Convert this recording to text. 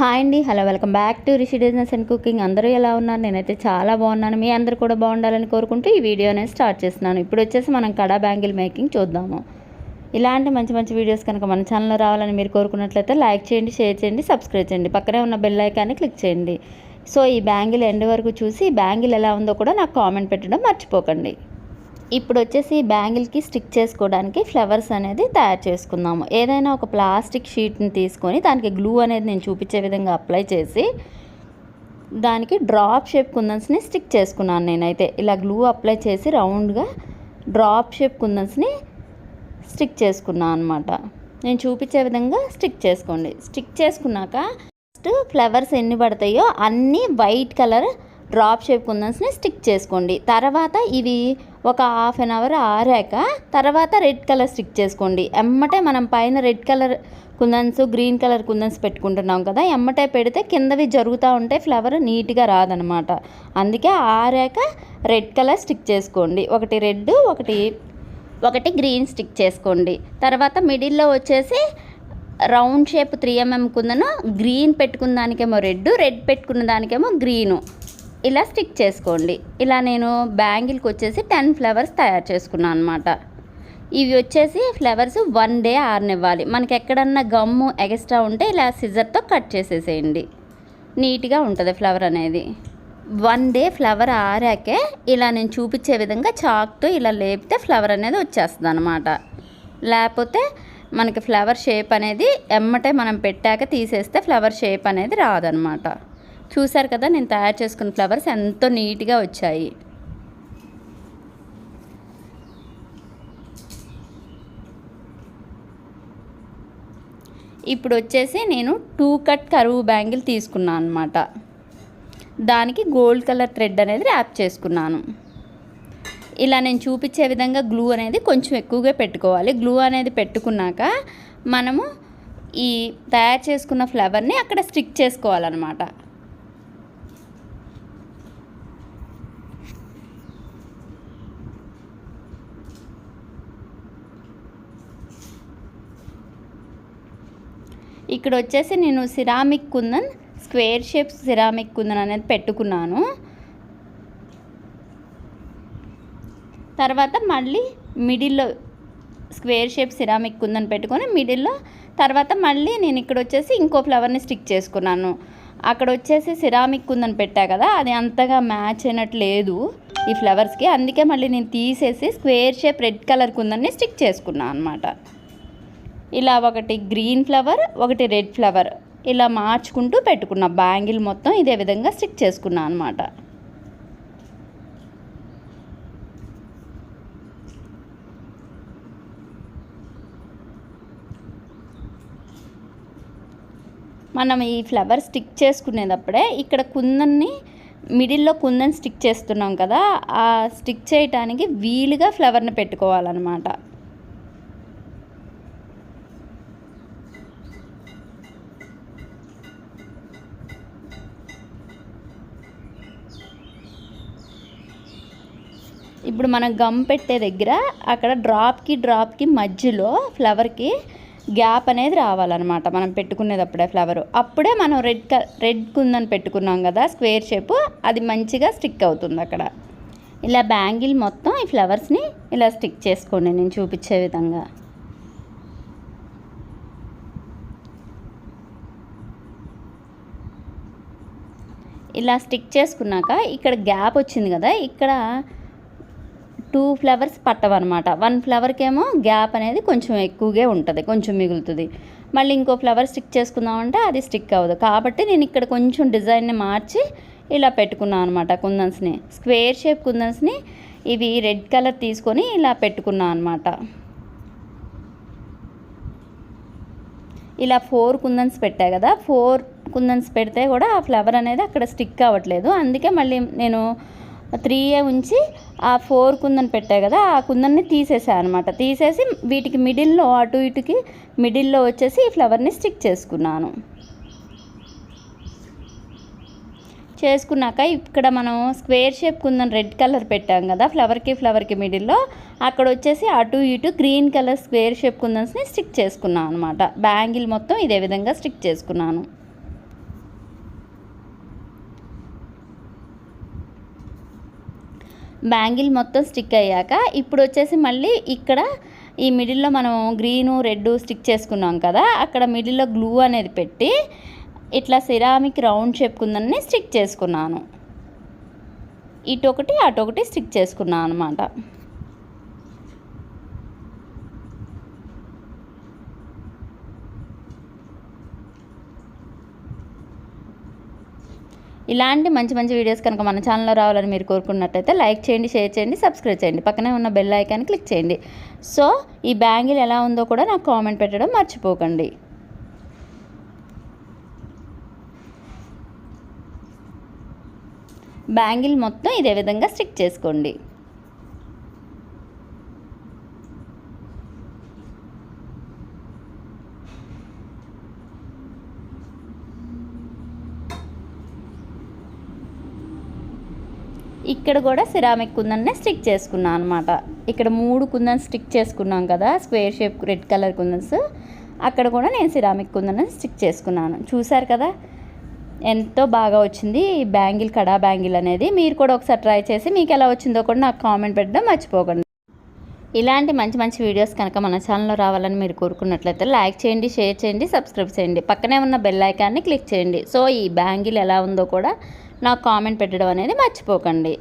Hi అండి, hello, welcome back to Rishi designs and cooking. అందరూ ఎలా ఉన్నారు? నేనైతే చాలా బాగున్నాను. మీ అందరూ కూడా బాగుండాలని కోరుకుంటూ ఈ వీడియో అనేది స్టార్ట్ చేస్తున్నాను. ఇప్పుడు వచ్చేసి మనం కడా బ్యాంగిల్ మేకింగ్ చూద్దాము. ఇలాంటి మంచి మంచి వీడియోస్ కనుక మన ఛానల్లో రావాలని మీరు కోరుకున్నట్లయితే లైక్ చేయండి, షేర్ చేయండి, సబ్స్క్రైబ్ చేయండి, పక్కనే ఉన్న బెల్ ఐకాన్ని క్లిక్ చేయండి. సో ఈ బ్యాంగిల్ ఎండ్ వరకు చూసి బ్యాంగిల్ ఎలా ఉందో కూడా నాకు కామెంట్ పెట్టడం మర్చిపోకండి. ఇప్పుడు వచ్చేసి బ్యాంగిల్కి స్టిక్ చేసుకోవడానికి ఫ్లవర్స్ అనేది తయారు చేసుకుందాము. ఏదైనా ఒక ప్లాస్టిక్ షీట్ని తీసుకొని దానికి గ్లూ అనేది నేను చూపించే విధంగా అప్లై చేసి దానికి డ్రాప్ షేప్ కుందన్స్ని స్టిక్ చేసుకున్నాను. నేనైతే ఇలా గ్లూ అప్లై చేసి రౌండ్గా డ్రాప్ షేప్ కుందన్స్ని స్టిక్ చేసుకున్నాను అనమాట. నేను చూపించే విధంగా స్టిక్ చేసుకోండి. స్టిక్ చేసుకున్నాక ఫస్ట్ ఫ్లవర్స్ ఎన్ని పడతాయో అన్నీ వైట్ కలర్ డ్రాప్ షేప్ కుందన్స్ని స్టిక్ చేసుకోండి. తర్వాత ఇవి ఒక హాఫ్ అన్ అవర్ ఆరాక తర్వాత రెడ్ కలర్ స్టిక్ చేసుకోండి. ఎమ్మటే మనం పైన రెడ్ కలర్ కుందన్స్, గ్రీన్ కలర్ కుందన్స్ పెట్టుకుంటున్నాం కదా, ఎమ్మటే పెడితే కిందవి జరుగుతూ ఉంటే ఫ్లవర్ నీట్గా రాదనమాట. అందుకే ఆరాక రెడ్ కలర్ స్టిక్ చేసుకోండి. ఒకటి రెడ్, ఒకటి గ్రీన్ స్టిక్ చేసుకోండి. తర్వాత మిడిల్లో వచ్చేసి రౌండ్ షేప్ 3mm కుందను, గ్రీన్ పెట్టుకున్న దానికేమో రెడ్ పెట్టుకున్న దానికేమో గ్రీను, ఇలా స్టిక్ చేసుకోండి. ఇలా నేను బ్యాంగిల్కి వచ్చేసి 10 ఫ్లవర్స్ తయారు చేసుకున్నాను అనమాట. ఇవి వచ్చేసి ఫ్లవర్స్ 1 డే ఆరనివ్వాలి. మనకి ఎక్కడన్నా గమ్ము ఎక్స్ట్రా ఉంటే ఇలా సిజర్తో కట్ చేసేసేయండి, నీట్గా ఉంటుంది ఫ్లవర్ అనేది. 1 డే ఫ్లవర్ ఆరాకే ఇలా నేను చూపించే విధంగా చాక్తో ఇలా లేపితే ఫ్లవర్ అనేది వచ్చేస్తుంది అనమాట. లేకపోతే మనకి ఫ్లవర్ షేప్ అనేది ఎమ్మటే మనం పెట్టాక తీసేస్తే ఫ్లవర్ షేప్ అనేది రాదనమాట. చూసారు కదా, నేను తయారు చేసుకున్న ఫ్లవర్స్ ఎంతో నీట్గా వచ్చాయి. ఇప్పుడు వచ్చేసి నేను 2 కట్ కరువు బ్యాంగిల్ తీసుకున్నాను అనమాట. దానికి గోల్డ్ కలర్ థ్రెడ్ అనేది ర్యాప్ చేసుకున్నాను. ఇలా నేను చూపించే విధంగా గ్లూ అనేది కొంచెం ఎక్కువగా పెట్టుకోవాలి. గ్లూ అనేది పెట్టుకున్నాక మనము ఈ తయారు చేసుకున్న ఫ్లవర్ని అక్కడ స్టిక్ చేసుకోవాలన్నమాట. ఇక్కడ వచ్చేసి నేను ceramic kundan, square shape ceramic kundan అనేది పెట్టుకున్నాను. తర్వాత మళ్ళీ మిడిల్లో స్క్వేర్ షేప్ సిరామిక్ కుందన్ పెట్టుకొని మిడిల్లో తర్వాత మళ్ళీ నేను ఇక్కడ వచ్చేసి ఇంకో ఫ్లవర్ని స్టిక్ చేసుకున్నాను. అక్కడ వచ్చేసి సిరామిక్ కుందన్ పెట్టా కదా, అది అంతగా మ్యాచ్ అయినట్టు లేదు ఈ ఫ్లవర్స్కి. అందుకే మళ్ళీ నేను తీసేసి స్క్వేర్ షేప్ రెడ్ కలర్ కుందన్ని స్టిక్ చేసుకున్నాను అనమాట. ఇలా ఒకటి గ్రీన్ ఫ్లవర్, ఒకటి రెడ్ ఫ్లవర్ ఇలా మార్చుకుంటూ పెట్టుకున్నా. బ్యాంగిల్ మొత్తం ఇదే విధంగా స్టిక్ చేసుకున్నా అనమాట. మనం ఈ ఫ్లవర్ స్టిక్ చేసుకునేటప్పుడే ఇక్కడ కుందన్ని మిడిల్లో కుందన్ స్టిక్ చేస్తున్నాం కదా, ఆ స్టిక్ చేయటానికి వీలుగా ఫ్లవర్ని పెట్టుకోవాలన్నమాట. ఇప్పుడు మనం గమ్ పెట్టే దగ్గర అక్కడ డ్రాప్కి మధ్యలో ఫ్లవర్కి గ్యాప్ అనేది రావాలన్నమాట. మనం పెట్టుకునేటప్పుడే ఫ్లవర్ అప్పుడే మనం రెడ్ కుందని పెట్టుకున్నాం కదా స్క్వేర్ షేప్, అది మంచిగా స్టిక్ అవుతుంది అక్కడ. ఇలా బ్యాంగిల్ మొత్తం ఈ ఫ్లవర్స్ని ఇలా స్టిక్ చేసుకోండి నేను చూపించే విధంగా. ఇలా స్టిక్ చేసుకున్నాక ఇక్కడ గ్యాప్ వచ్చింది కదా, ఇక్కడ 2 ఫ్లవర్స్ పట్టవన్నమాట. 1 ఫ్లవర్కేమో గ్యాప్ అనేది కొంచెం ఎక్కువగా ఉంటుంది, కొంచెం మిగులుతుంది. మళ్ళీ ఇంకో ఫ్లవర్ స్టిక్ చేసుకుందామంటే అది స్టిక్ అవ్వదు. కాబట్టి నేను ఇక్కడ కొంచెం డిజైన్ని మార్చి ఇలా పెట్టుకున్నాను అనమాట. కుందన్స్ని స్క్వేర్ షేప్ కుందన్స్ని ఇవి రెడ్ కలర్ తీసుకొని ఇలా పెట్టుకున్నాను అనమాట. ఇలా 4 కుందన్స్ పెట్టా కదా, 4 కుందన్స్ పెడితే కూడా ఆ ఫ్లవర్ అనేది అక్కడ స్టిక్ అవ్వట్లేదు. అందుకే మళ్ళీ నేను 3 ఉంచి ఆ 4 కుందన్ పెట్టా కదా, ఆ కుందన్ని తీసేసాను అనమాట. తీసేసి వీటికి మిడిల్లో అటు ఇటుకి మిడిల్లో వచ్చేసి ఈ ఫ్లవర్ని స్టిక్ చేసుకున్నాను. చేసుకున్నాక ఇక్కడ మనం square shape kundan red colour పెట్టాం కదా ఫ్లవర్కి మిడిల్లో, అక్కడ వచ్చేసి అటు ఇటు గ్రీన్ కలర్ స్క్వేర్ షేప్ కుందన్స్ని స్టిక్ చేసుకున్నాను అనమాట. బ్యాంగిల్ మొత్తం ఇదే విధంగా స్టిక్ చేసుకున్నాను. బ్యాంగిల్ మొత్తం స్టిక్ అయ్యాక ఇప్పుడు వచ్చేసి మళ్ళీ ఇక్కడ ఈ మిడిల్లో మనం గ్రీను రెడ్ స్టిక్ చేసుకున్నాం కదా, అక్కడ మిడిల్లో గ్లూ అనేది పెట్టి ఇట్లా సిరామిక్ రౌండ్ షేప్ కుందన్ని స్టిక్ చేసుకున్నాను. ఇటొకటి అటొకటి స్టిక్ చేసుకున్నాను అనమాట. ఇలాంటి మంచి మంచి వీడియోస్ కనుక మన ఛానల్లో రావాలని మీరు కోరుకున్నట్టయితే లైక్ చేయండి, షేర్ చేయండి, సబ్స్క్రైబ్ చేయండి, పక్కనే ఉన్న బెల్ ఐకాన్ క్లిక్ చేయండి. సో ఈ బ్యాంగిల్ ఎలా ఉందో కూడా నాకు కామెంట్ పెట్టడం మర్చిపోకండి. బ్యాంగిల్ మొత్తం ఇదే విధంగా స్టిక్ చేసుకోండి. ఇక్కడ కూడా సిరామిక్ కుందన్నే స్టిక్ చేసుకున్నాను అనమాట. ఇక్కడ 3 కుందన్స్ స్టిక్ చేసుకున్నాం కదా, స్క్వేర్ షేప్ రెడ్ కలర్ కుందన్స్, అక్కడ కూడా నేను సిరామిక్ కుందన్ స్టిక్ చేసుకున్నాను. చూసారు కదా ఎంతో బాగా వచ్చింది ఈ బ్యాంగిల్, కడా బ్యాంగిల్ అనేది. మీరు కూడా ఒకసారి ట్రై చేసి మీకు ఎలా వచ్చిందో కూడా నాకు కామెంట్ పెట్టడం మర్చిపోకండి. ఇలాంటి మంచి మంచి వీడియోస్ కనుక మన ఛానల్లో రావాలని మీరు కోరుకున్నట్లయితే లైక్ చేయండి, షేర్ చేయండి, సబ్స్క్రైబ్ చేయండి, పక్కనే ఉన్న బెల్ ఐకాన్ని క్లిక్ చేయండి. సో ఈ బ్యాంగిల్ ఎలా ఉందో కూడా నాకు కామెంట్ పెట్టడం అనేది మర్చిపోకండి.